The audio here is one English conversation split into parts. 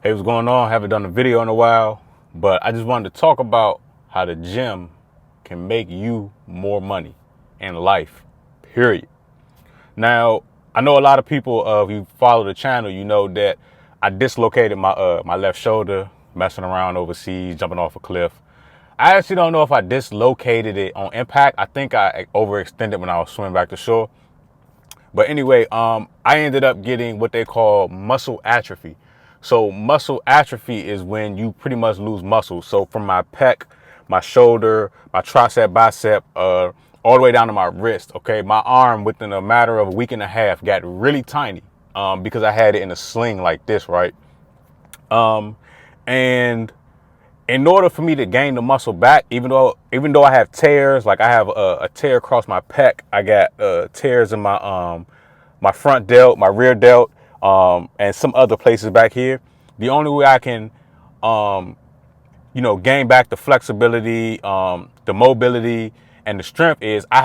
Hey, what's going on? Haven't done a video in a while, but I just wanted to talk about how the gym can make you more money in life, period. Now, I know a lot of people, if you follow the channel, you know that I dislocated my left shoulder messing around overseas, jumping off a cliff. I actually don't know if I dislocated it on impact. I think I overextended when I was swimming back to shore. But anyway, I ended up getting what they call muscle atrophy. So muscle atrophy is when you pretty much lose muscle. So from my pec, my shoulder, my tricep, bicep, all the way down to my wrist. Okay, my arm within a matter of a week and a half got really tiny because I had it in a sling like this, right? And in order for me to gain the muscle back, even though I have tears, like I have a tear across my pec, I got tears in my front delt, my rear delt, and some other places back here. The only way I can, gain back the flexibility, the mobility, and the strength is I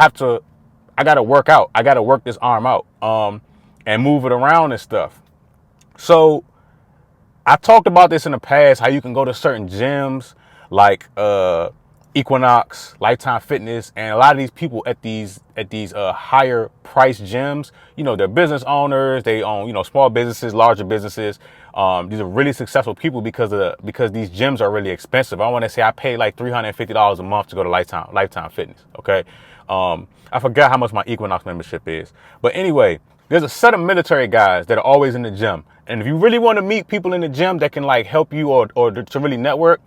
gotta work out. I gotta work this arm out, and move it around and stuff. So I talked about this in the past, how you can go to certain gyms like Equinox, Lifetime Fitness, and a lot of these people at these higher price gyms, they're business owners, they own, small businesses, larger businesses. These are really successful people because these gyms are really expensive. I want to say I paid like $350 a month to go to Lifetime Fitness. Okay. I forgot how much my Equinox membership is, but anyway, there's a set of military guys that are always in the gym. And if you really want to meet people in the gym that can like help you or to really network,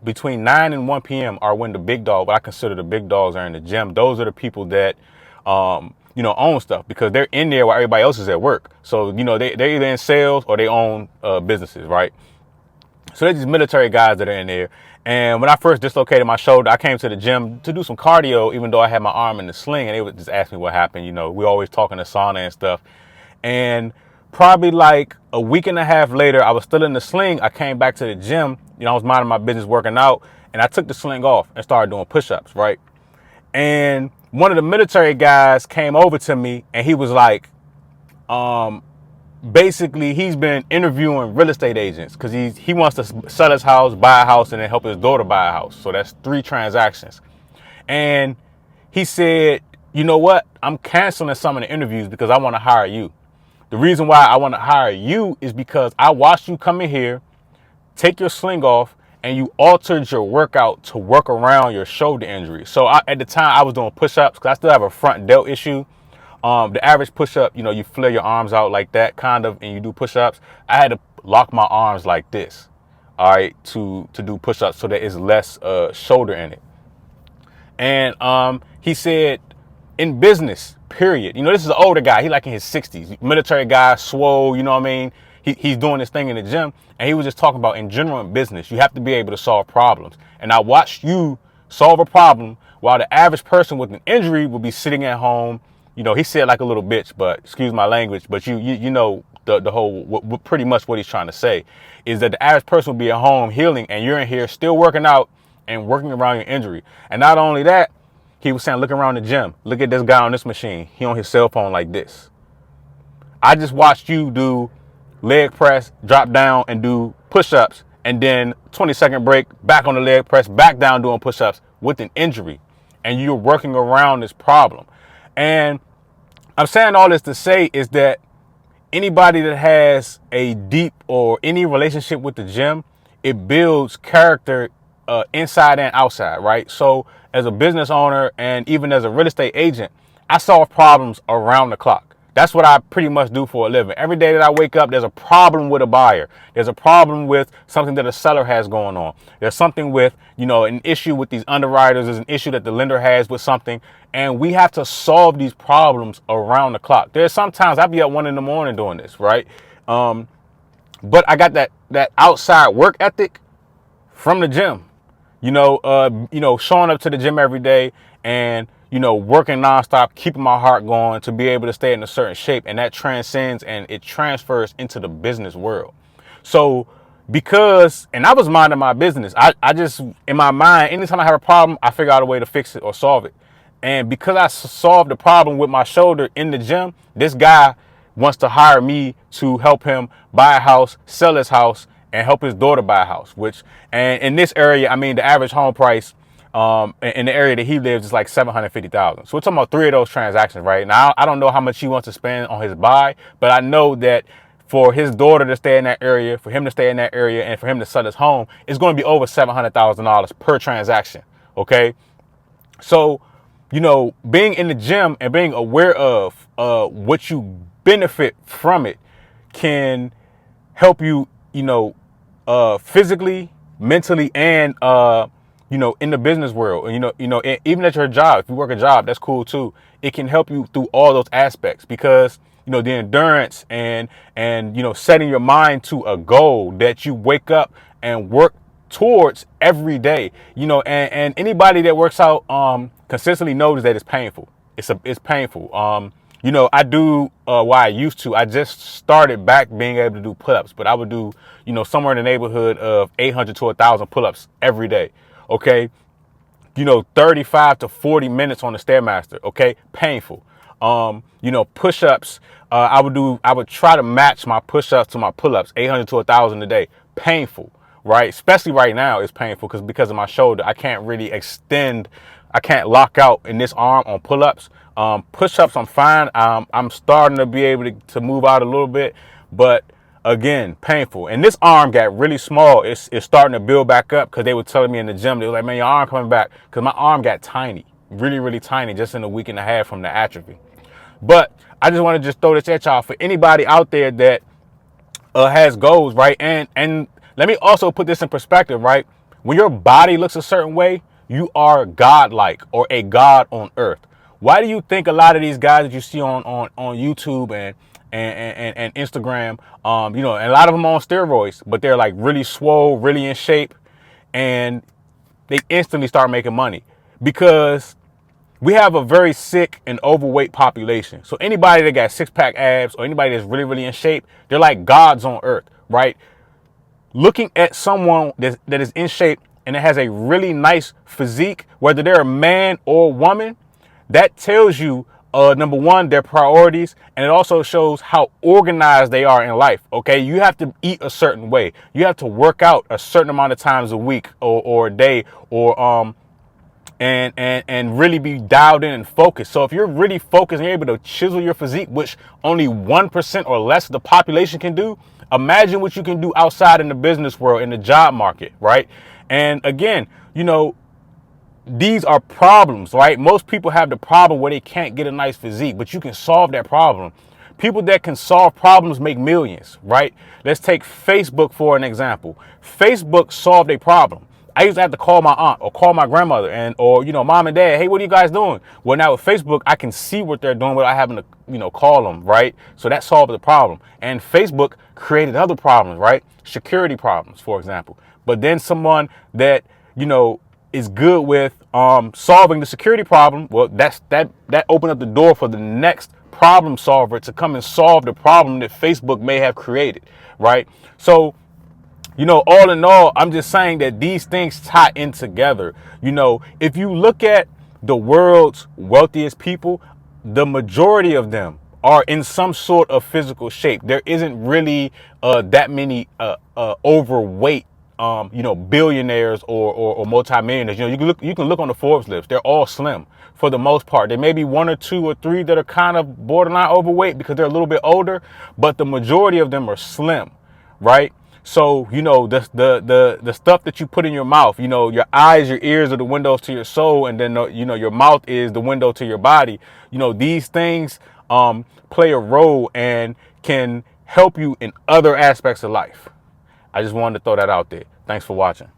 between 9 and 1 p.m. are when the big dog, what I consider the big dogs, are in the gym. Those are the people that, own stuff because they're in there while everybody else is at work. So, they're either in sales or they own businesses, right? So there's these military guys that are in there. And when I first dislocated my shoulder, I came to the gym to do some cardio, even though I had my arm in the sling, and they would just ask me what happened. We always talking to sauna and stuff. And probably like a week and a half later, I was still in the sling. I came back to the gym. I was minding my business working out, and I took the sling off and started doing push-ups, right? And one of the military guys came over to me, and he was like, basically, he's been interviewing real estate agents because he wants to sell his house, buy a house, and then help his daughter buy a house. So that's 3 transactions. And he said, you know what? I'm canceling some of the interviews because I want to hire you. The reason why I want to hire you is because I watched you come in here, take your sling off, and you altered your workout to work around your shoulder injury. So at the time I was doing push-ups because I still have a front delt issue. The average push-up, you flare your arms out like that kind of, and you do push-ups. I had to lock my arms like this, all right, to do push-ups so that it's less shoulder in it. And he said, in business, period. This is an older guy. He like in his 60s, military guy, swole, you know what I mean? He's doing this thing in the gym, and he was just talking about in general in business, you have to be able to solve problems. And I watched you solve a problem while the average person with an injury would be sitting at home. He said like a little bitch, but excuse my language, but you know the whole, pretty much what he's trying to say is that the average person will be at home healing, and you're in here still working out and working around your injury. And not only that, he was saying, look around the gym. Look at this guy on this machine. He on his cell phone like this. I just watched you do leg press, drop down and do push-ups, and then 20-second break, back on the leg press, back down doing push-ups with an injury. And you're working around this problem. And I'm saying all this to say is that anybody that has a deep or any relationship with the gym, it builds character inside and outside, right? So as a business owner and even as a real estate agent, I solve problems around the clock. That's what I pretty much do for a living. Every day that I wake up, there's a problem with a buyer. There's a problem with something that a seller has going on. There's something with, an issue with these underwriters. There's an issue that the lender has with something. And we have to solve these problems around the clock. There's sometimes I'll be up 1 a.m. doing this, right? But I got that outside work ethic from the gym. Showing up to the gym every day and, working nonstop, keeping my heart going to be able to stay in a certain shape. And that transcends and it transfers into the business world. So and I was minding my business, I just, in my mind, anytime I have a problem, I figure out a way to fix it or solve it. And because I solved the problem with my shoulder in the gym, this guy wants to hire me to help him buy a house, sell his house, and help his daughter buy a house. And in this area, I mean, the average home price in the area that he lives is like $750,000. So we're talking about 3 of those transactions, right? Now, I don't know how much he wants to spend on his buy, but I know that for his daughter to stay in that area, for him to stay in that area, and for him to sell his home, it's going to be over $700,000 per transaction. Okay. So, being in the gym and being aware of what you benefit from it can help you, physically, mentally, and, in the business world. And, even at your job, if you work a job, that's cool too. It can help you through all those aspects because, the endurance and, setting your mind to a goal that you wake up and work towards every day, and anybody that works out consistently knows that it's painful. It's painful. I do I used to. I just started back being able to do pull-ups, but I would do, somewhere in the neighborhood of 800 to 1,000 pull-ups every day. Okay. 35 to 40 minutes on the Stairmaster. Okay. Painful. Push-ups. I would try to match my push-ups to my pull-ups, 800 to 1,000 a day. Painful. Right? Especially right now, it's painful because of my shoulder. I can't really extend. I can't lock out in this arm on pull-ups. Push-ups, I'm fine. I'm starting to be able to move out a little bit, but again, painful. And this arm got really small. It's starting to build back up because they were telling me in the gym, they were like, man, your arm coming back, because my arm got tiny, really, really tiny, just in a week and a half from the atrophy. But I just want to just throw this at y'all for anybody out there that has goals, right? And let me also put this in perspective, right? When your body looks a certain way, you are godlike or a god on earth. Why do you think a lot of these guys that you see on YouTube and Instagram, and a lot of them on steroids, but they're like really swole, really in shape, and they instantly start making money? Because we have a very sick and overweight population. So anybody that got six-pack abs or anybody that's really, really in shape, they're like gods on earth, right? Looking at someone that is in shape and it has a really nice physique, whether they're a man or woman, that tells you, number one, their priorities, and it also shows how organized they are in life. Okay, you have to eat a certain way. You have to work out a certain amount of times a week or a day, or and really be dialed in and focused. So if you're really focused and you're able to chisel your physique, which only 1% or less of the population can do, imagine what you can do outside in the business world, in the job market, right? And again, these are problems, right? Most people have the problem where they can't get a nice physique, but you can solve that problem. People that can solve problems make millions, right? Let's take Facebook for an example. Facebook solved a problem. I used to have to call my aunt or call my grandmother or mom and dad. Hey, what are you guys doing? Well, now with Facebook, I can see what they're doing without having to, call them, right? So that solved the problem. And Facebook created other problems, right? Security problems, for example. But then someone that, is good with solving the security problem, well, that opened up the door for the next problem solver to come and solve the problem that Facebook may have created, right? So, all in all, I'm just saying that these things tie in together. If you look at the world's wealthiest people, the majority of them are in some sort of physical shape. There isn't really that many overweight billionaires or multimillionaires. You can look on the Forbes list. They're all slim for the most part. There may be 1 or 2 or 3 that are kind of borderline overweight because they're a little bit older, but the majority of them are slim, right? So, the stuff that you put in your mouth, your eyes, your ears are the windows to your soul. And then, your mouth is the window to your body. These things play a role and can help you in other aspects of life. I just wanted to throw that out there. Thanks for watching.